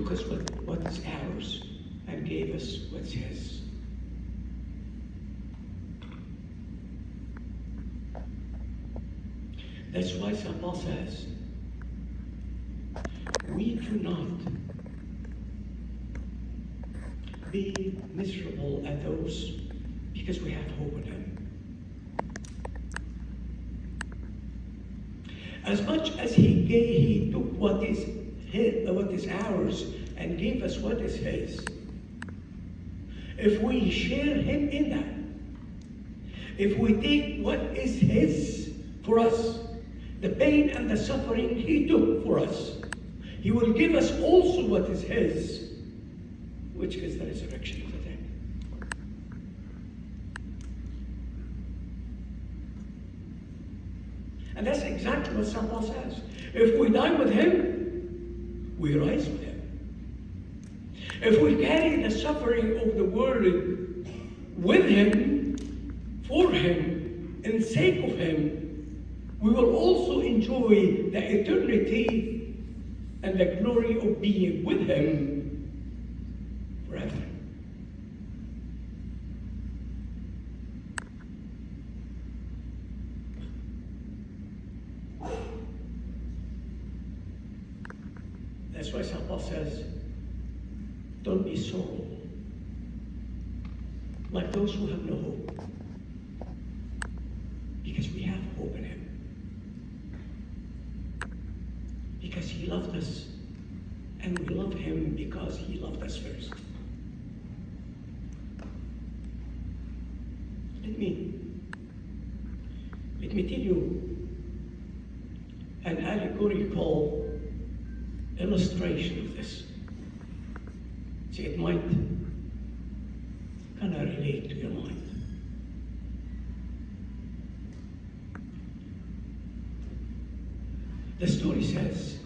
took us what is ours and gave us what's his. That's why St. Paul says, we do not be miserable at those because we have hope in him. As much as he took what is ours and gave us what is his, if we share him in that, if we take what is his for us, the pain and the suffering he took for us, he will give us also what is his, which is the resurrection of the dead. And that's exactly what St. Paul says. If we die with him, we rise with him. If we carry the suffering of the world with him, for him, in sake of him, we will also enjoy the eternity and the glory of being with him forever. That's why St. Paul says, don't be sorrowful, like those who have no hope, because we have hope in him. Because he loved us, and we love him because he loved us first. Let me tell you an allegorical illustration of this. See, it might kind of relate to your mind. The story says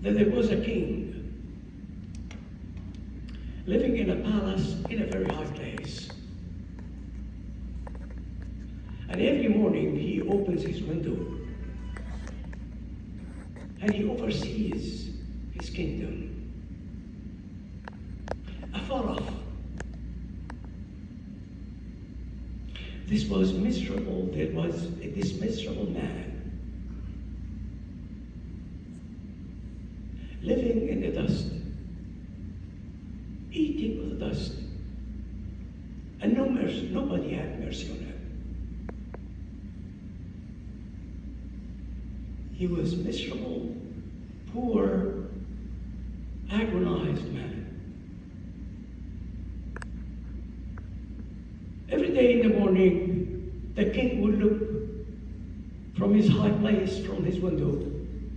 that there was a king living in a palace in a very high place. And every morning he opens his window and he oversees his kingdom. Afar off, there was this miserable man living in the dust, eating with the dust, and nobody had mercy on him. He was miserable, poor, agonized man. Every day in the morning, the king would look from his high place, from his window,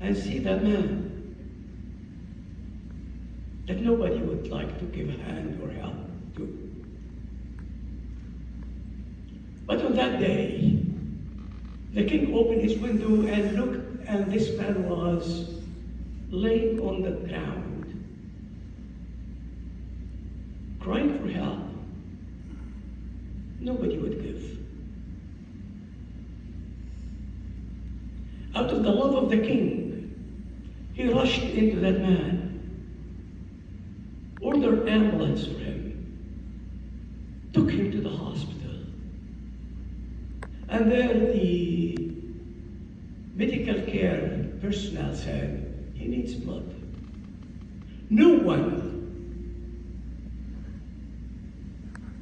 and see that man that nobody would like to give a hand or help to. But on that day, the king opened his window and looked, and this man was laying on the ground, crying for help. Nobody would give. Out of the love of the king, he rushed into that man, ordered ambulance for him, took him to the hospital. And there the medical care personnel said, he needs blood. No one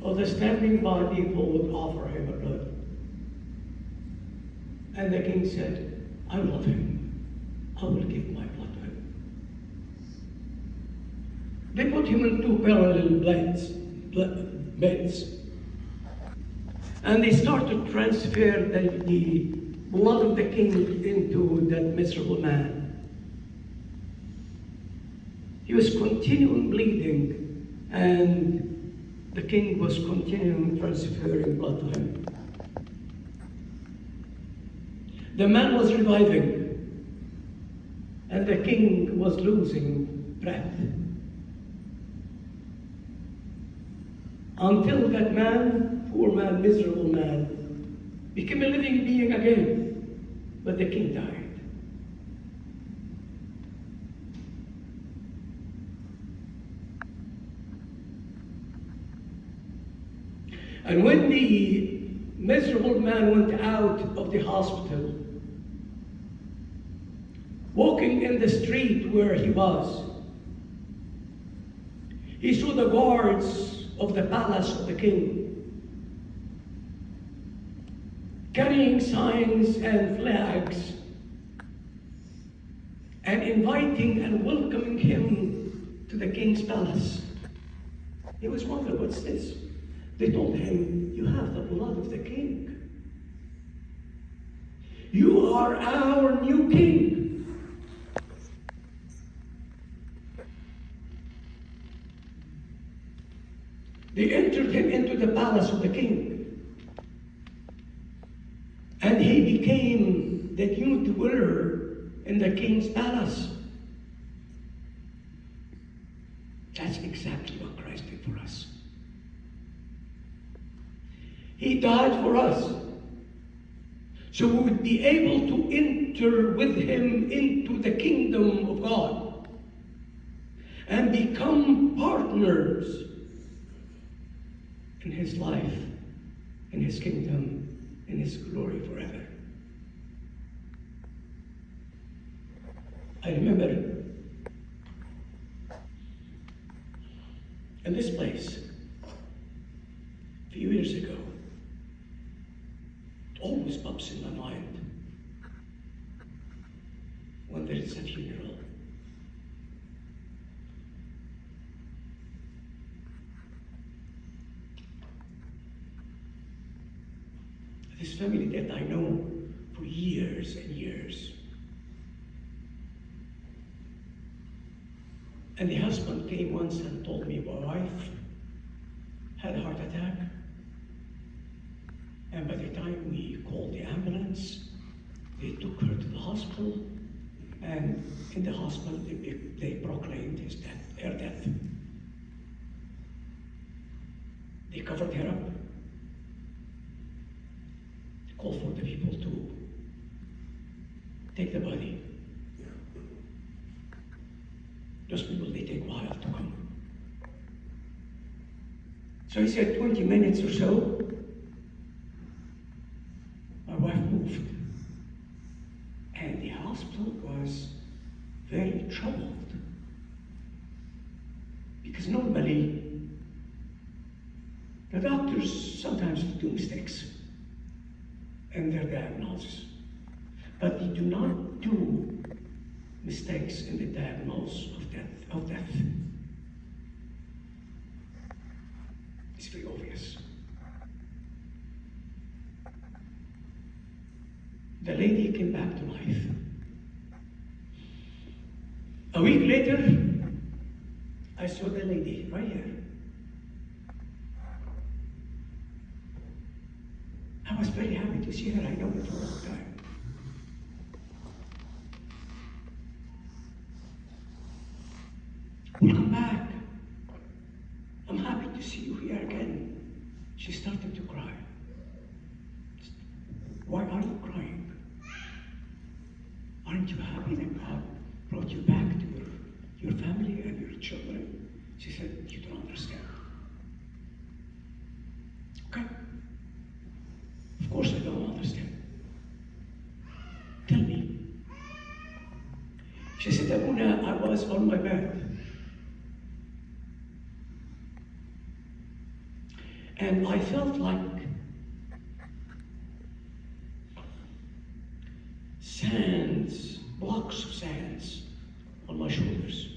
of the standing by people would offer him a blood. And the king said, I love him. I will give my blood to him. They put him in two parallel beds. And they started to transfer the blood of the king into that miserable man. He was continuing bleeding, and the king was continuing transferring blood to him. The man was reviving, and the king was losing breath. Until that man, poor man, miserable man, became a living being again, but the king died. And when the miserable man went out of the hospital, walking in the street where he was, he saw the guards of the palace of the king carrying signs and flags and inviting and welcoming him to the king's palace. He was wondering, what's this? They told him, you have the blood of the king. You are our new king. They entered him into the palace of the king. And he became the new dweller in the king's palace. That's exactly what Christ did for us. He died for us, so we would be able to enter with him into the kingdom of God and become partners in his life, in his kingdom, in his glory forever. I remember in this place a few years ago, it always pops in my mind when there is a funeral. This family that I know for years and years. And the husband came once and told me, my wife had a heart attack. And by the time we called the ambulance, they took her to the hospital. And in the hospital, they proclaimed her death. They covered her up. Call for the people to take the body. Those people, they take a while to come. So he said 20 minutes or so, my wife moved. And the hospital was very troubled. Because normally, the doctors sometimes do mistakes in their diagnosis. But they do not do mistakes in the diagnosis of death. It's very obvious. The lady came back to life. A week later, I saw the lady right here. I was very happy to see her. I know her for a long time. Welcome back. I'm happy to see you here again. She started to cry. Why are you crying? Aren't you happy that God brought you back to your family and your children? She said, you don't understand. Okay. Of course I don't understand. Tell me. She said, Abuna, I was on my bed. And I felt like sands, blocks of sands on my shoulders.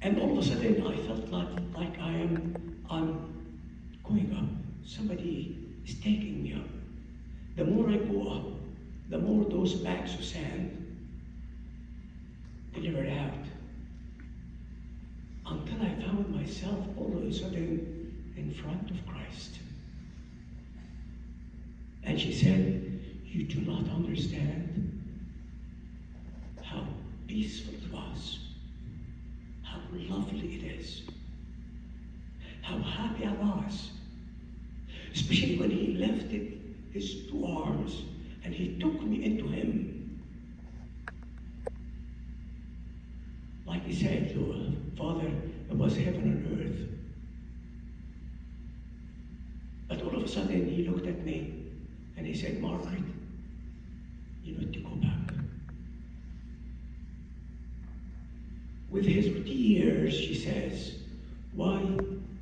And all of a sudden I felt like I'm going up. Somebody is taking me up. The more I go up, the more those bags of sand delivered out. Until I found myself all of a sudden in front of Christ. And she said, you do not understand how peaceful it was, how lovely it is, how happy I was, especially when he lifted his two arms and he took me into him. Like he said, Father, it was was heaven on earth. But all of a sudden he looked at me and he said, Margaret, you need to go back. With his tears, she says, why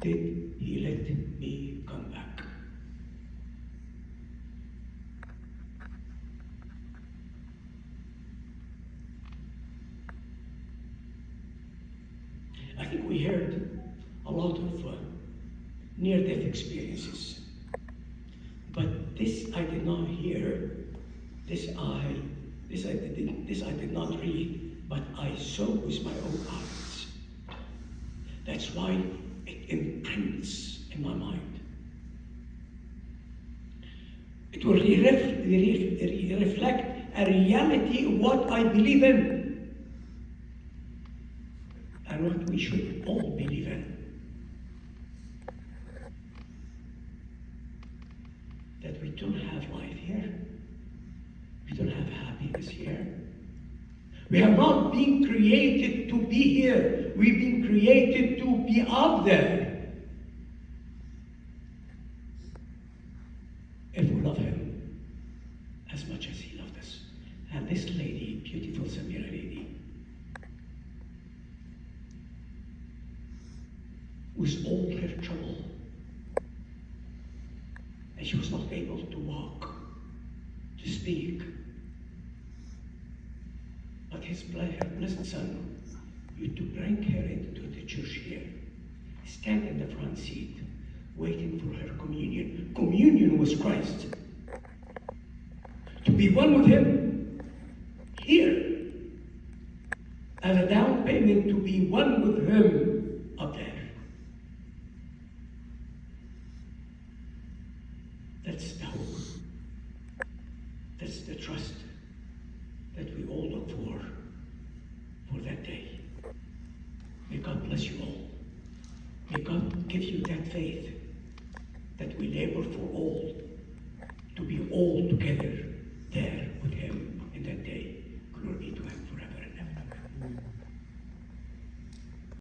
did he let me come back? I think we heard a lot of near-death experiences, but this I did not hear. This I did not read, but I saw with my own eyes. That's why it imprints in my mind. It will reflect a reality of what I believe in and what we should all believe in. That we don't have life here. We don't have happiness here. We have not been created to be here. We've been created to be up there. If we love him as much as he loved us. And this lady, beautiful Samira lady, with all her trouble, and she was not able to walk, to speak. But her blessed son used to bring her into the church here, stand in the front seat, waiting for her communion. Communion was Christ. To be one with him here, as a down payment to be one with him up there. That's the hope. That's the trust that we all look for that day. May God bless you all. May God give you that faith that we labor for all, to be all together